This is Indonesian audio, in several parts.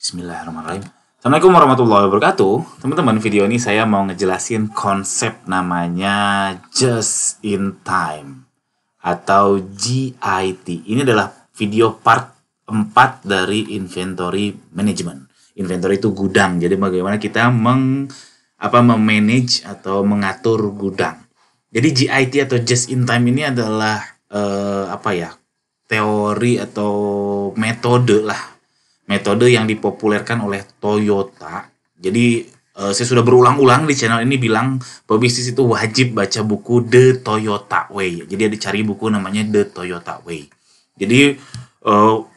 Bismillahirrahmanirrahim. Assalamualaikum warahmatullahi wabarakatuh. Teman-teman, video ini saya mau ngejelasin konsep namanya just in time atau GIT. Ini adalah video part 4 dari inventory management. Inventory itu gudang. Jadi bagaimana kita memanage atau mengatur gudang. Jadi GIT atau just in time ini adalah teori atau metode yang dipopulerkan oleh Toyota. Jadi saya sudah berulang-ulang di channel ini bilang pebisnis itu wajib baca buku The Toyota Way. Jadi ada cari buku namanya The Toyota Way. Jadi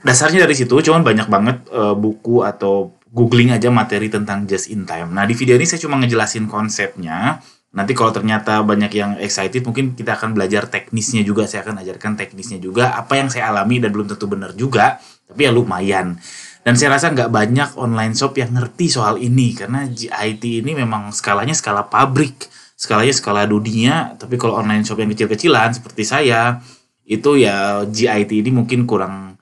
dasarnya dari situ, cuman banyak banget buku atau googling aja materi tentang just in time. Nah, di video ini saya cuma ngejelasin konsepnya. Nanti kalau ternyata banyak yang excited, mungkin kita akan belajar teknisnya juga. Saya akan ajarkan teknisnya juga, apa yang saya alami dan belum tentu benar juga, tapi ya lumayan. Dan saya rasa nggak banyak online shop yang ngerti soal ini, karena GIT ini memang skalanya skala pabrik, skalanya skala dunia. Tapi kalau online shop yang kecil-kecilan seperti saya, itu ya GIT ini mungkin kurang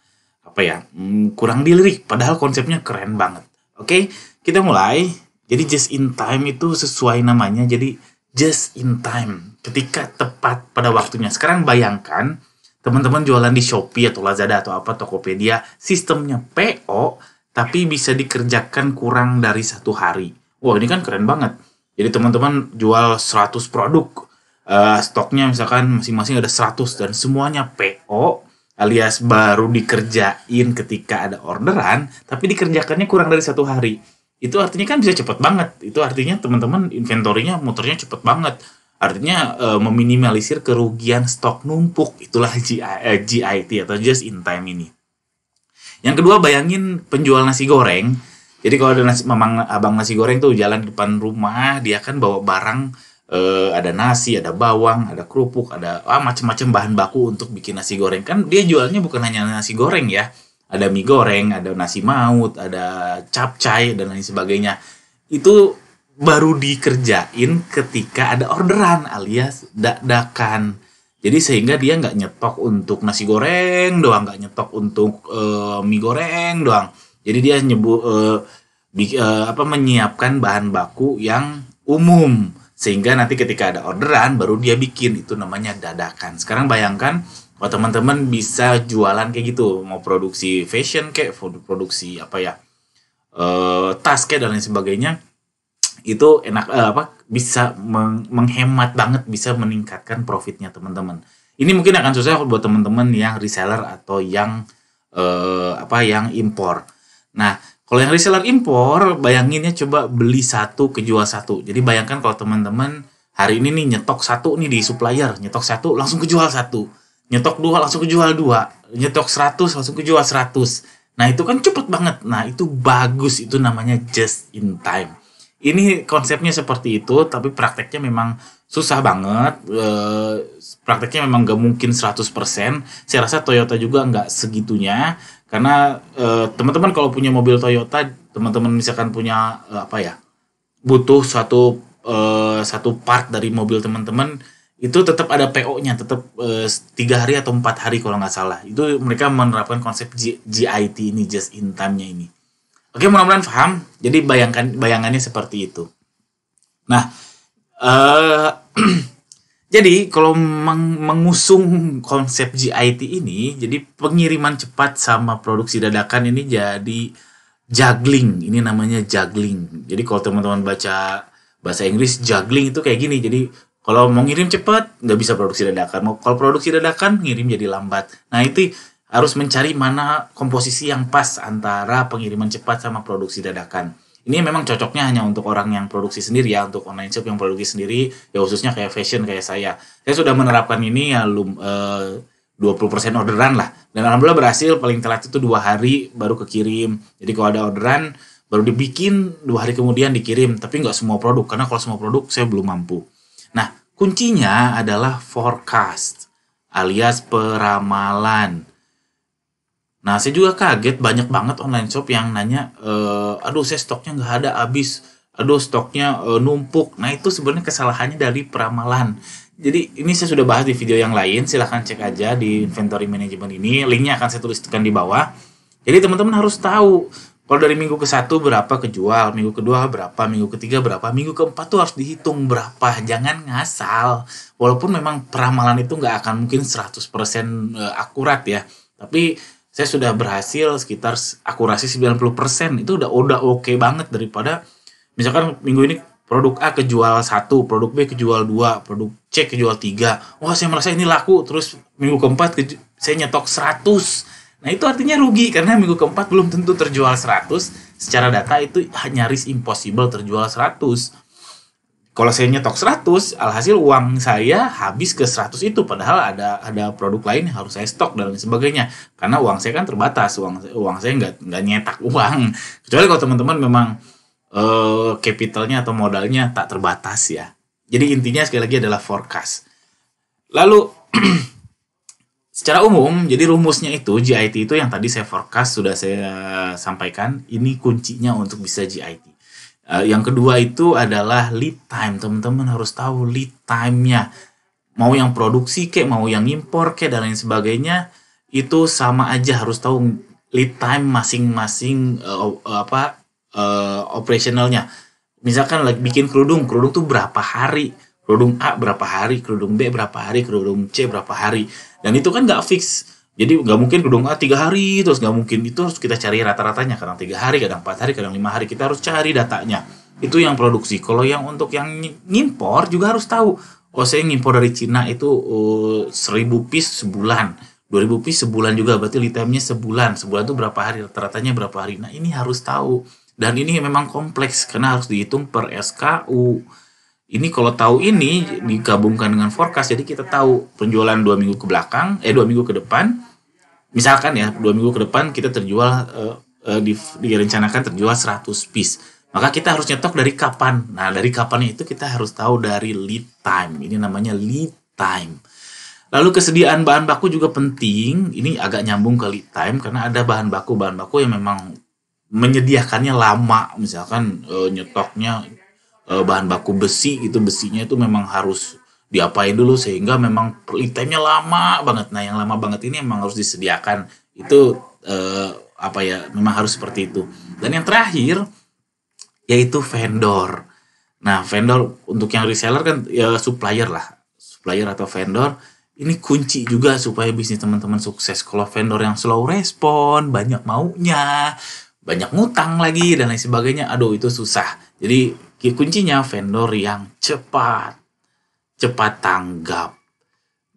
dilirik, padahal konsepnya keren banget. Oke, kita mulai. Jadi just in time itu sesuai namanya, jadi just in time, ketika tepat pada waktunya. Sekarang bayangkan teman-teman jualan di Shopee atau Lazada atau Tokopedia, sistemnya PO, tapi bisa dikerjakan kurang dari 1 hari. Wah, ini kan keren banget. Jadi teman-teman jual 100 produk, stoknya misalkan masing-masing ada 100 dan semuanya PO, alias baru dikerjain ketika ada orderan, tapi dikerjakannya kurang dari 1 hari. Itu artinya kan bisa cepet banget. Itu artinya teman-teman inventorinya muternya cepet banget. Artinya meminimalisir kerugian stok numpuk. Itulah GIT atau just in time ini. Yang kedua, bayangin penjual nasi goreng. Jadi kalau ada abang nasi goreng tuh jalan di depan rumah, dia kan bawa barang, ada nasi, ada bawang, ada kerupuk, ada macam-macam bahan baku untuk bikin nasi goreng. Kan dia jualnya bukan hanya nasi goreng ya. Ada mie goreng, ada nasi maut, ada capcay, dan lain sebagainya. Itu baru dikerjain ketika ada orderan alias dadakan. Jadi sehingga dia nggak nyetok untuk nasi goreng doang, nggak nyetok untuk mie goreng doang. Jadi dia menyiapkan bahan baku yang umum. Sehingga nanti ketika ada orderan baru dia bikin, itu namanya dadakan. Sekarang bayangkan kalau teman-teman bisa jualan kayak gitu, mau produksi fashion kayak produksi tas kayak dan lain sebagainya, itu enak bisa menghemat banget, bisa meningkatkan profitnya teman-teman. Ini mungkin akan susah buat teman-teman yang reseller atau yang impor. Nah, kalau yang reseller impor, bayanginnya coba beli 1 kejual 1. Jadi bayangkan kalau teman-teman hari ini nih nyetok 1 nih di supplier, nyetok 1 langsung kejual 1. Nyetok 2 langsung kejual 2, nyetok 100 langsung kejual 100. Nah, itu kan cepet banget. Nah, itu bagus, itu namanya just in time. Ini konsepnya seperti itu, tapi prakteknya memang susah banget. Prakteknya memang gak mungkin 100%. Saya rasa Toyota juga nggak segitunya, karena teman-teman kalau punya mobil Toyota, teman-teman misalkan punya butuh satu part dari mobil teman-teman, itu tetap ada PO-nya, tetap 3 hari atau 4 hari kalau nggak salah. Itu mereka menerapkan konsep GIT ini, just in time-nya ini. Oke, mudah-mudahan paham. Jadi bayangannya seperti itu. Nah, jadi kalau mengusung konsep GIT ini, jadi pengiriman cepat sama produksi dadakan ini jadi juggling. Ini namanya juggling. Jadi kalau teman-teman baca bahasa Inggris, juggling itu kayak gini. Jadi kalau mau ngirim cepat, nggak bisa produksi dadakan. Kalau produksi dadakan, ngirim jadi lambat. Nah, itu harus mencari mana komposisi yang pas antara pengiriman cepat sama produksi dadakan. Ini memang cocoknya hanya untuk orang yang produksi sendiri ya, untuk online shop yang produksi sendiri, ya khususnya kayak fashion kayak saya. Saya sudah menerapkan ini ya 20% orderan lah. Dan alhamdulillah berhasil, paling telat itu 2 hari baru kekirim. Jadi kalau ada orderan, baru dibikin 2 hari kemudian dikirim. Tapi nggak semua produk, karena kalau semua produk saya belum mampu. Nah, kuncinya adalah forecast alias peramalan. Nah, saya juga kaget banyak banget online shop yang nanya, aduh saya stoknya nggak ada, habis, aduh stoknya numpuk. Nah, itu sebenarnya kesalahannya dari peramalan. Jadi ini saya sudah bahas di video yang lain, silahkan cek aja di inventory management ini, linknya akan saya tuliskan di bawah. Jadi teman-teman harus tahu Kalau dari minggu ke-1 berapa kejual, minggu kedua berapa, minggu ketiga berapa, minggu keempat tuh harus dihitung berapa, jangan ngasal. Walaupun memang peramalan itu nggak akan mungkin 100% akurat ya, tapi saya sudah berhasil sekitar akurasi 90%, itu udah oke banget daripada misalkan minggu ini produk A kejual 1, produk B kejual 2, produk C kejual 3. Wah, saya merasa ini laku, terus minggu keempat saya nyetok 100. Nah, itu artinya rugi karena minggu keempat belum tentu terjual 100. Secara data itu nyaris impossible terjual 100. Kalau saya nyetok 100, alhasil uang saya habis ke 100 itu, padahal ada produk lain yang harus saya stok dan lain sebagainya. Karena uang saya kan terbatas, uang saya nggak nyetak uang. Kecuali kalau teman-teman memang capitalnya atau modalnya tak terbatas ya. Jadi intinya sekali lagi adalah forecast. Lalu secara umum, jadi rumusnya itu GIT itu yang tadi saya forecast sudah saya sampaikan. Ini kuncinya untuk bisa GIT. Yang kedua itu adalah lead time. Teman-teman harus tahu lead time-nya. Mau yang produksi kek, mau yang impor kek dan lain sebagainya, itu sama aja harus tahu lead time masing-masing operationalnya. Misalkan bikin kerudung tuh berapa hari, kerudung A berapa hari, kerudung B berapa hari, kerudung C berapa hari, dan itu kan nggak fix. Jadi nggak mungkin kerudung A 3 hari, terus nggak mungkin, itu harus kita cari rata-ratanya, kadang 3 hari, kadang 4 hari, kadang 5 hari, kita harus cari datanya. Itu yang produksi. Kalau yang untuk yang ngimpor juga harus tahu, oh saya ngimpor dari Cina itu 1000 piece sebulan, 2000 piece sebulan juga, berarti lead time-nya sebulan itu berapa hari, rata-ratanya berapa hari. Nah, ini harus tahu. Dan ini memang kompleks karena harus dihitung per SKU. Ini kalau tahu ini digabungkan dengan forecast, jadi kita tahu penjualan 2 minggu ke belakang, 2 minggu ke depan. Misalkan ya, 2 minggu ke depan kita terjual direncanakan terjual 100 piece. Maka kita harus nyetok dari kapan. Nah, dari kapan itu kita harus tahu dari lead time. Ini namanya lead time. Lalu kesediaan bahan baku juga penting. Ini agak nyambung ke lead time karena ada bahan baku yang memang menyediakannya lama. Misalkan nyetoknya bahan baku besi gitu, besinya itu memang harus diapain dulu sehingga memang lead time-nya lama banget. Nah, yang lama banget ini memang harus disediakan. Itu memang harus seperti itu. Dan yang terakhir yaitu vendor. Nah, vendor untuk yang reseller kan ya supplier atau vendor. Ini kunci juga supaya bisnis teman-teman sukses. Kalau vendor yang slow respon, banyak maunya, banyak ngutang lagi dan lain sebagainya, aduh itu susah. Jadi kuncinya vendor yang cepat tanggap.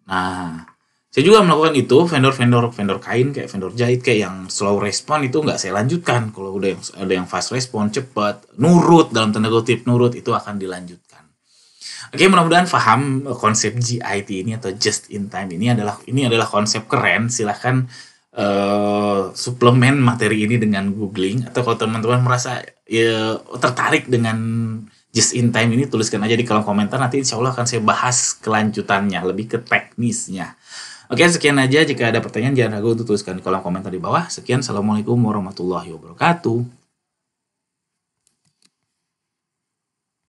Nah, saya juga melakukan itu. Vendor kain kayak vendor jahit kayak yang slow respon itu nggak saya lanjutkan. Kalau udah ada yang fast respon, cepat, nurut, dalam tanda kutip nurut, itu akan dilanjutkan. Oke, mudah-mudahan paham konsep GIT ini atau just in time. Ini adalah konsep keren. Silahkan suplemen materi ini dengan googling, atau kalau teman-teman merasa tertarik dengan just in time ini, tuliskan aja di kolom komentar, nanti insya Allah akan saya bahas kelanjutannya, lebih ke teknisnya. Oke, sekian aja. Jika ada pertanyaan jangan ragu untuk tuliskan di kolom komentar di bawah. Sekian, assalamualaikum warahmatullahi wabarakatuh.